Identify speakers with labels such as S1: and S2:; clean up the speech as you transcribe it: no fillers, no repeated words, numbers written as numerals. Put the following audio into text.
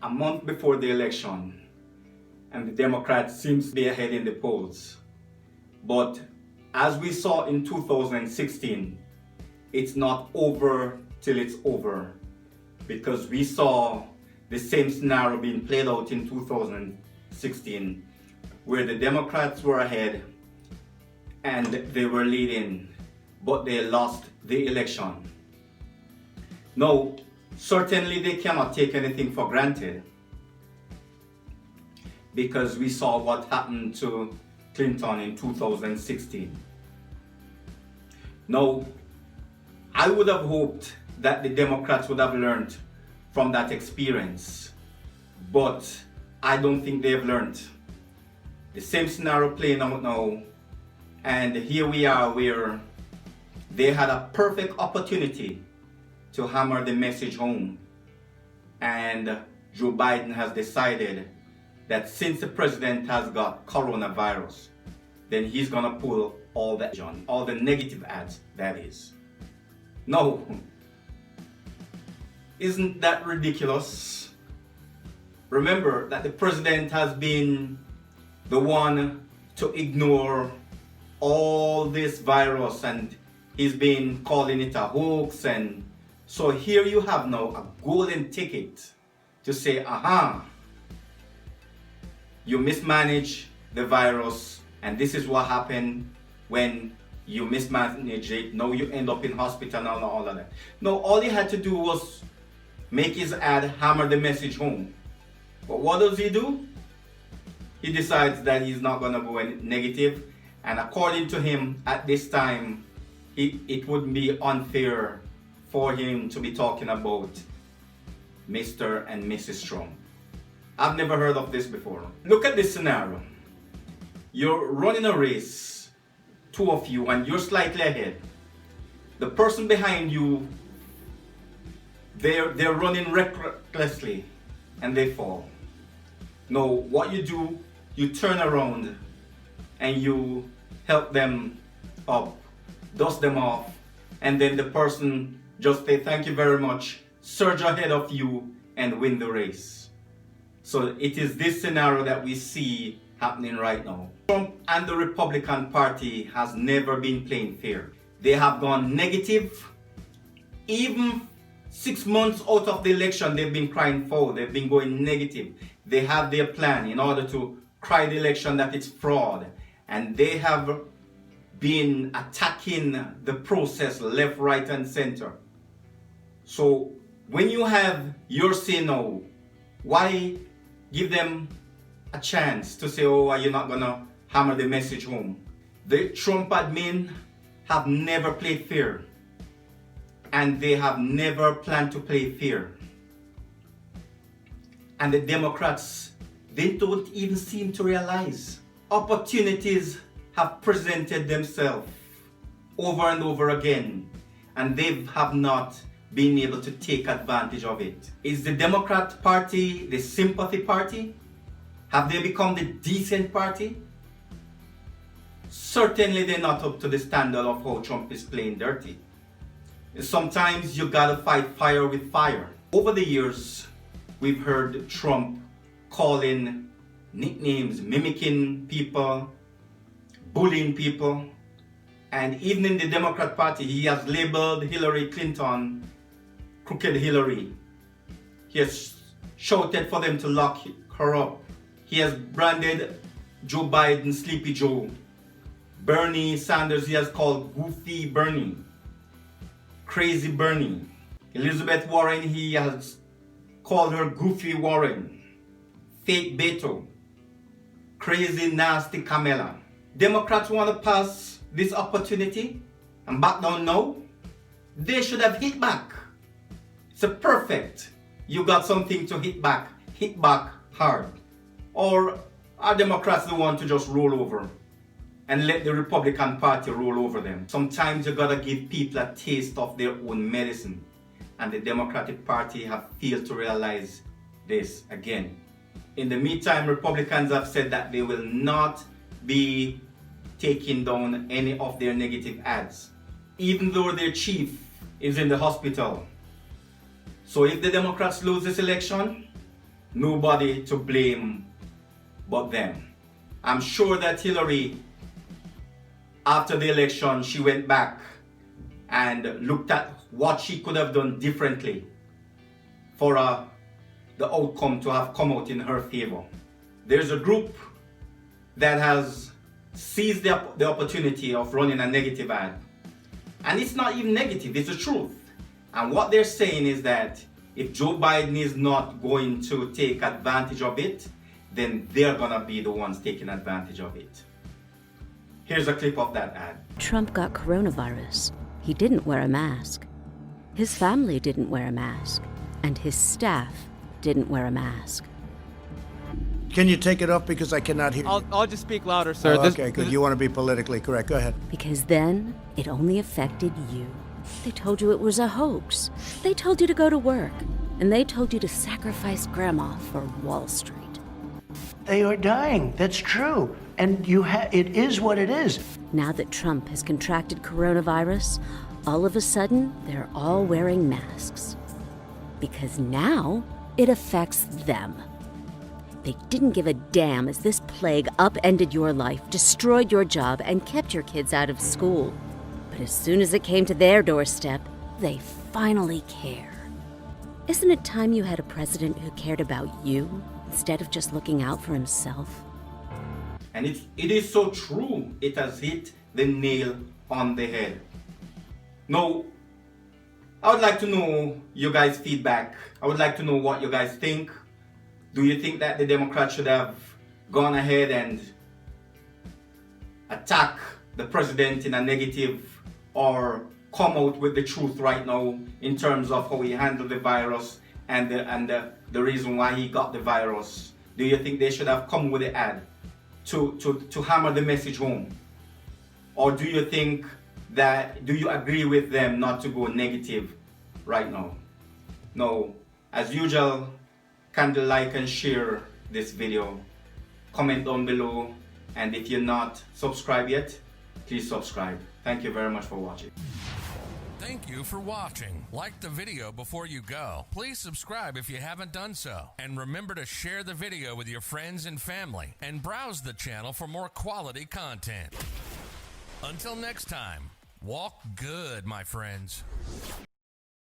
S1: a month before the election, and the Democrats seems to be ahead in the polls. But as we saw in 2016, it's not over till it's over, because we saw the same scenario being played out in 2016, where the Democrats were ahead and they were leading, but they lost the election. Now, certainly they cannot take anything for granted, because we saw what happened to Clinton in 2016. Now, I would have hoped that the Democrats would have learned from that experience, but I don't think they've learned. The same scenario playing out now, and here we are where they had a perfect opportunity to hammer the message home, and Joe Biden has decided that since the president has got coronavirus, then he's gonna pull all the negative ads, that is. No, isn't that ridiculous? Remember that the president has been the one to ignore all this virus, and he's been calling it a hoax, and so here you have now a golden ticket to say, aha, you mismanage the virus, and this is what happened when you mismanage it. Now you end up in hospital and all of that. No, all he had to do was make his ad hammer the message home. But what does he do? He decides that he's not going to go negative, and according to him at this time, it would be unfair for him to be talking about Mr. and Mrs. Trump. I've never heard of this before. Look at this scenario. You're running a race, two of you, and you're slightly ahead. The person behind you, they're running recklessly and they fall. Now, what you do, you turn around and you help them up, dust them off, and then the person just say thank you very much, surge ahead of you and win the race. So it is this scenario that we see happening right now. Trump and the Republican Party has never been playing fair. They have gone negative. Even 6 months out of the election, they've been crying foul. They've been going negative. They have their plan in order to cry the election that it's fraud. And they have been attacking the process left, right, and center. So when you have your say no, why give them a chance to say, oh, you're not gonna hammer the message home? The Trump admin have never played fair, and they have never planned to play fair. And the Democrats, they don't even seem to realize opportunities have presented themselves over and over again, and they have not been able to take advantage of it. Is the Democrat Party the sympathy party? Have they become the decent party? Certainly they're not up to the standard of how Trump is playing dirty. Sometimes you gotta fight fire with fire. Over the years, we've heard Trump calling nicknames, mimicking people, bullying people, and even in the Democrat Party, he has labeled Hillary Clinton Crooked Hillary. He has shouted for them to lock her up. He has branded Joe Biden Sleepy Joe. Bernie Sanders he has called Goofy Bernie, Crazy Bernie. Elizabeth Warren he has called her Goofy Warren, Fake Beto, Crazy Nasty Kamala. Democrats want to pass this opportunity and back down now? They should have hit back. It's a perfect. You got something to hit back hard. Or are Democrats the one to just roll over and let the Republican Party roll over them? Sometimes you gotta give people a taste of their own medicine, and the Democratic Party have failed to realize this again. In the meantime, Republicans have said that they will not be taking down any of their negative ads, even though their chief is in the hospital. So if the Democrats lose this election, nobody to blame but them. I'm sure that Hillary, after the election, she went back and looked at what she could have done differently for the outcome to have come out in her favor. There's a group that has seized the opportunity of running a negative ad. And it's not even negative, it's the truth. And what they're saying is that if Joe Biden is not going to take advantage of it, then they're gonna be the ones taking advantage of it. Here's a clip of that ad.
S2: Trump got coronavirus. He didn't wear a mask. His family didn't wear a mask. And his staff didn't wear a mask.
S3: Can you take it off because I cannot hear you?
S4: I'll just speak louder, sir.
S3: Oh, okay, good. You want to be politically correct. Go ahead.
S2: Because then it only affected you. They told you it was a hoax. They told you to go to work. And they told you to sacrifice Grandma for Wall Street.
S5: They are dying. That's true. And it is what it is.
S2: Now that Trump has contracted coronavirus, all of a sudden, they're all wearing masks. Because now it affects them. They didn't give a damn as this plague upended your life, destroyed your job, and kept your kids out of school. But as soon as it came to their doorstep, they finally care. Isn't it time you had a president who cared about you instead of just looking out for himself?
S1: And it is so true. It has hit the nail on the head. Now, I would like to know you guys' feedback. I would like to know what you guys think. Do you think that the Democrats should have gone ahead and attack the president in a negative, or come out with the truth right now in terms of how he handled the virus and the reason why he got the virus? Do you think they should have come with the ad to hammer the message home? Or do you think that, do you agree with them not to go negative right now? No, as usual, kindly like and share this video, comment down below, and if you're not subscribed yet, please subscribe. Thank you very much for watching.
S6: Thank you for watching. Like the video before you go. Please subscribe if you haven't done so. And remember to share the video with your friends and family. And browse the channel for more quality content. Until next time, walk good, my friends.